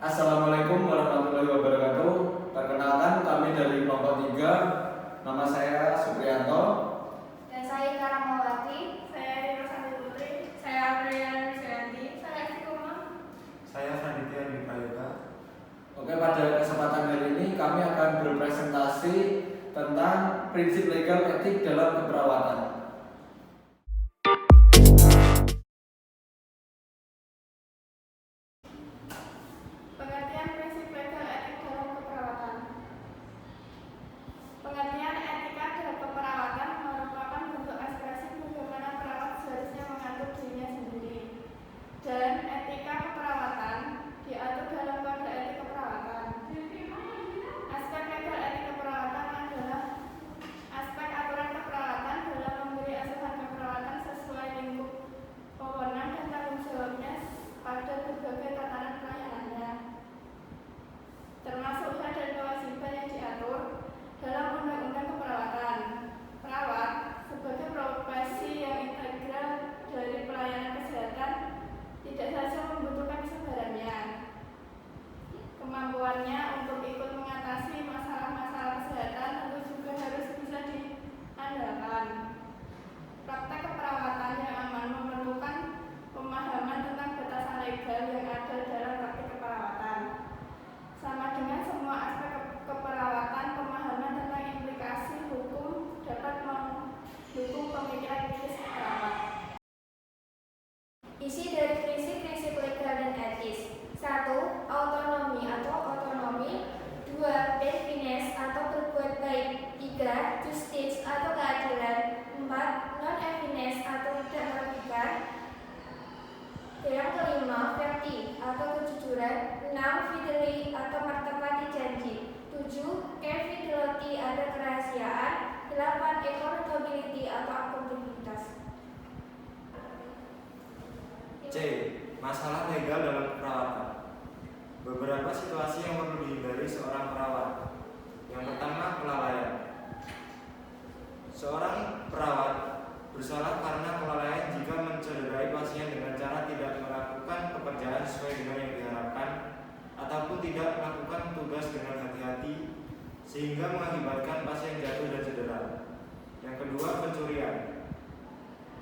Assalamualaikum warahmatullahi wabarakatuh. Perkenalkan, kami dari kelompok 3. Nama saya Supriyanto. Dan saya Karamawati. Saya Rino Santi Putri. Saya Apriani Suyanti. Saya Istiqomah. Saya Raditya Diprayoga. Oke, pada kesempatan kali ini kami akan berpresentasi tentang prinsip legal etik dalam keperawatan. Pengertian prinsip legal etik dalam keperawatan. Pengertian etika dalam keperawatan merupakan bentuk ekspresi bagaimana perawat seharusnya mengatur dirinya sendiri. Dan etika keperawatan diatur dalam kode etik keperawatan. Aspek legal etik keperawatan adalah aspek aturan keperawatan dalam memberi asuhan keperawatan sesuai lingkup wewenang dan tanggung jawabnya pada berbagai tatanan pelayanannya, termasuk hak dan kewajiban yang diatur dalam Undang-Undang Keperawatan. Perawat sebagai profesi yang integral dari pelayanan kesehatan tidak saja membutuhkan kesabarannya, kemampuannya untuk ikut mengatasi masalah-masalah kesehatan tentu juga harus bisa diandalkan. Praktek keperawatan yang aman memerlukan pemahaman tentang batasan legal yang ada dalam praktik keperawatan. Sama dengan semua aspek keperawatan, pemahaman tentang implikasi hukum dapat mendukung pemikiran kritis perawat. Isi dari prinsip-prinsip legal dan etis. 1. Autonomi atau otonomi. 2. Fairness atau berbuat baik. 3. Justice atau keadilan. 4. Non-evidence atau tidak merugikan. Yang kelima, verti atau kejujuran. 6. Fidelity atau menepati janji. 7. Fidelity atau kerahasiaan. 8. Accountability atau akuntabilitas. C. Masalah legal dalam perawatan. Beberapa situasi yang perlu dihindari seorang perawat. Yang pertama, kelalaian. Seorang perawat bersalah karena kelalaian jika mencederai pasien dengan cara tidak melakukan pekerjaan sesuai dengan yang diharapkan ataupun tidak melakukan tugas dengan hati-hati sehingga mengakibatkan pasien jatuh dan cedera. Yang kedua, pencurian.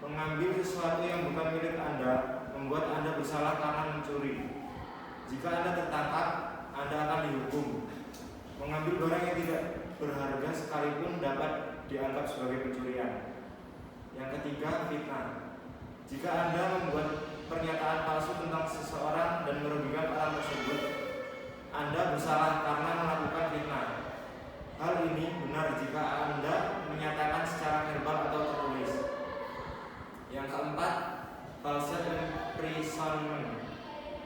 Mengambil sesuatu yang bukan milik Anda membuat Anda bersalah karena mencuri. Jika Anda tertangkap, Anda akan dihukum. Mengambil barang yang tidak berharga sekalipun dapat dianggap sebagai pencurian. Yang ketiga, fitnah. Jika Anda membuat pernyataan palsu tentang seseorang dan merugikan orang tersebut, Anda bersalah karena melakukan fitnah. Hal ini benar jika Anda menyatakan secara verbal atau tertulis. Yang keempat, false imprisonment.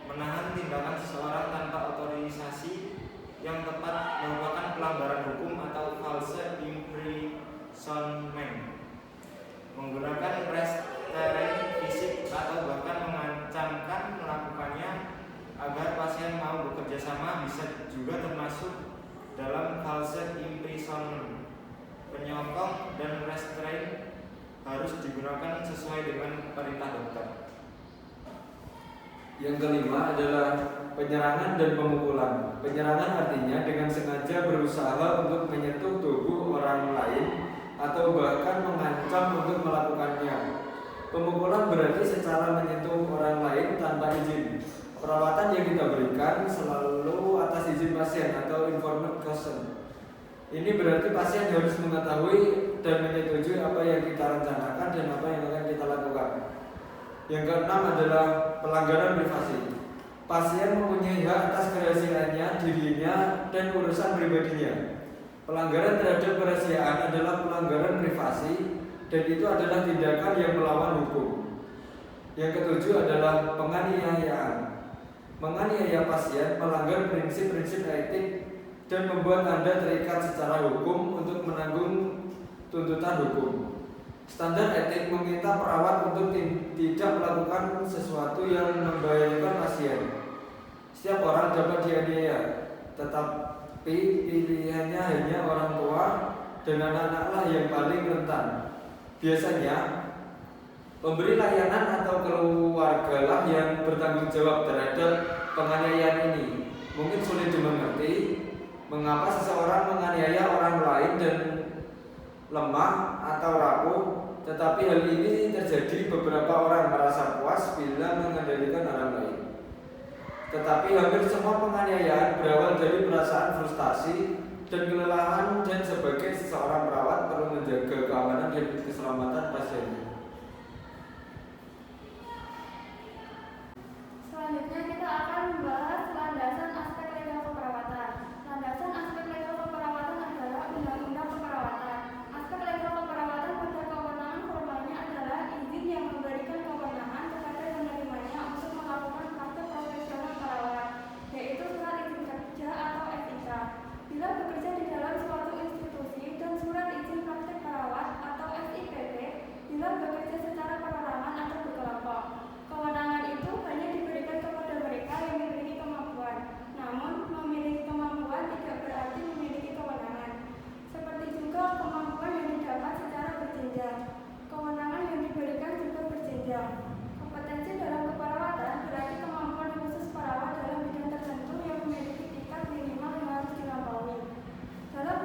Menahan tindakan seseorang tanpa otorisasi yang tepat merupakan pelanggaran hukum atau false imprisonment. Menggunakan restraint fisik atau bahkan mengancamkan melakukannya agar pasien mau bekerja sama bisa juga termasuk dalam false imprisonment. Penyokong dan restraint harus digunakan sesuai dengan perintah dokter. Yang kelima adalah penyerangan dan pemukulan. Penyerangan artinya dengan sengaja berusaha untuk menyentuh tubuh orang lain atau bahkan mengancam untuk melakukannya. Pemukulan berarti secara menyentuh orang lain tanpa izin. Perawatan yang kita berikan selalu atas izin pasien atau informed consent. Ini berarti pasien harus mengetahui dan menyetujui apa yang kita rencanakan dan apa yang akan kita lakukan. Yang keenam adalah pelanggaran privasi. Pasien mempunyai hak atas kerahasiaannya, dirinya, dan urusan pribadinya. Pelanggaran terhadap kerahasiaan adalah pelanggaran privasi dan itu adalah tindakan yang melawan hukum. Yang ketujuh adalah penganiayaan. Menganiaya pasien melanggar prinsip-prinsip etik dan membuat Anda terikat secara hukum untuk menanggung tuntutan hukum. Standar etik meminta perawat untuk tidak melakukan sesuatu yang membahayakan pasien. Setiap orang dapat dianiaya, tetapi pilihannya hanya orang tua dan anak-anaklah yang paling rentan. Biasanya, pemberi layanan atau keluargalah yang bertanggung jawab terhadap penganiayaan ini. Mungkin sulit dimengerti mengapa seseorang menganiaya orang lain dan lemah atau rapuh, tetapi hal ini terjadi beberapa orang merasa puas bila mengendalikan orang lain. Tetapi hampir semua penganiayaan berawal dari perasaan frustasi dan kelelahan, dan sebagai seseorang perawat perlu menjaga keamanan dan keselamatan pasiennya. Selanjutnya kita akan membahas landasan aspek legal keperawatan. Landasan aspek legal keperawatan adalah Undang-Undang Keperawatan. Aspek legal keperawatan pada kewenangan formalnya adalah izin yang memberikan kewenangan kepada penerimanya untuk melakukan praktek profesional perawat, yaitu surat izin kerja atau SIK. Bila bekerja di dalam suatu institusi, dan surat izin praktek perawat atau SIPP bila bekerja secara perorangan atau berkelompok. Kewenangan itu hanya diberikan kepada mereka yang memiliki kemampuan. Namun, memiliki kemampuan tidak berarti memiliki kewenangan. Seperti juga kemampuan yang didapat secara berjenjang. Kewenangan yang diberikan juga berjenjang. Kompetensi dalam keperawatan berarti kemampuan khusus perawat dalam bidang tertentu yang memiliki tingkat minimal yang harus dilampaui. Dalam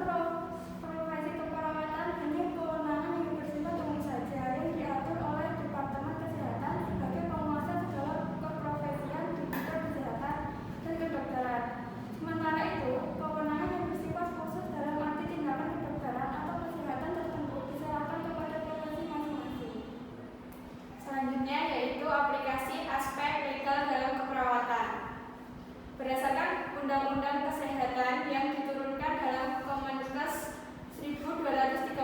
profesi keperawatan hanya kewenangan yang bersifat umum saja yang diatur oleh Departemen Kesehatan sebagai penguasa segala keprofesian di bidang kesehatan dan kedokteran. Sementara itu, kewenangan yang bersifat khusus dalam arti tindakan kedokteran atau kesehatan tertentu diserahkan kepada profesi masing-masing. Selanjutnya yaitu aplikasi aspek legal dalam keperawatan. Berdasarkan Undang-Undang Kesehatan yang diturunkan dalam Kemenkes 1239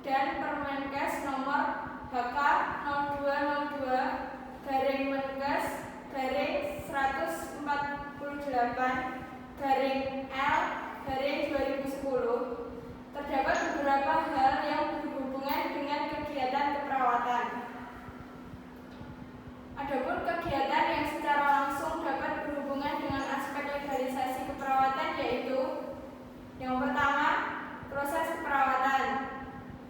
dan Permenkes nomor HK 02/Menkes/148/L/2010, terdapat beberapa hal yang berhubungan dengan kegiatan keperawatan. Adapun kegiatan yang secara langsung dapat berhubungan dengan aspek legalisasi keperawatan yaitu: yang pertama, proses keperawatan;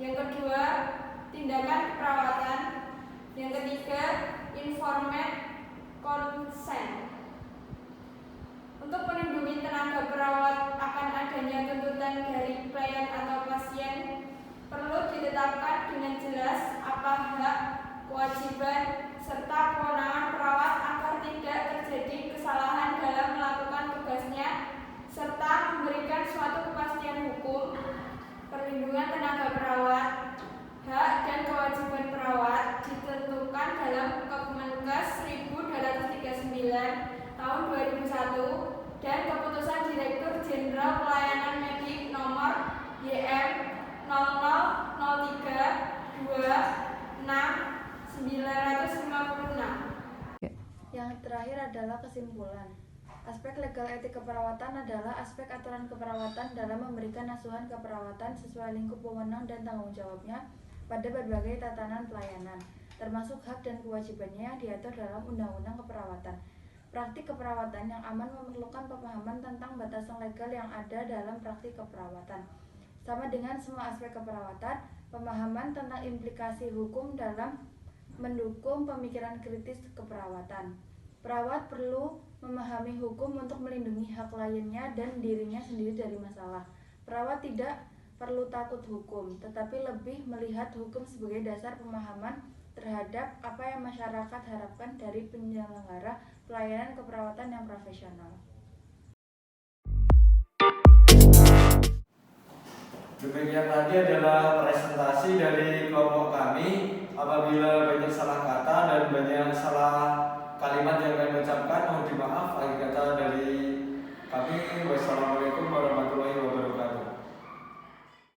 yang kedua, tindakan keperawatan; yang ketiga, informed consent. Untuk melindungi tenaga perawat akan adanya tuntutan dari klien atau pasien, perlu ditetapkan dengan jelas apa hak, kewajiban, serta kewenangan perawat agar tidak terjadi kesalahan dalam melakukan tugasnya, serta memberikan suatu kepastian hukum. Perlindungan tenaga perawat, hak dan kewajiban perawat ditentukan dalam Kemenkes 1239 tahun 2001 dan Keputusan Direktur Jenderal Pelayanan Medik nomor YM 000326/956. Yang terakhir adalah kesimpulan. Aspek legal etik keperawatan adalah aspek aturan keperawatan dalam memberikan asuhan keperawatan sesuai lingkup wewenang dan tanggung jawabnya pada berbagai tatanan pelayanan, termasuk hak dan kewajibannya yang diatur dalam Undang-Undang Keperawatan. Praktik keperawatan yang aman memerlukan pemahaman tentang batasan legal yang ada dalam praktik keperawatan. Sama dengan semua aspek keperawatan, pemahaman tentang implikasi hukum dalam mendukung pemikiran kritis keperawatan. Perawat perlu memahami hukum untuk melindungi hak kliennya dan dirinya sendiri dari masalah. Perawat tidak perlu takut hukum, tetapi lebih melihat hukum sebagai dasar pemahaman terhadap apa yang masyarakat harapkan dari penyelenggara pelayanan keperawatan yang profesional. Demikian tadi adalah presentasi dari kelompok kami. Apabila banyak salah kata dan banyak salah kalimat yang kami ucapkan, mohon dimaaf. Akhir kata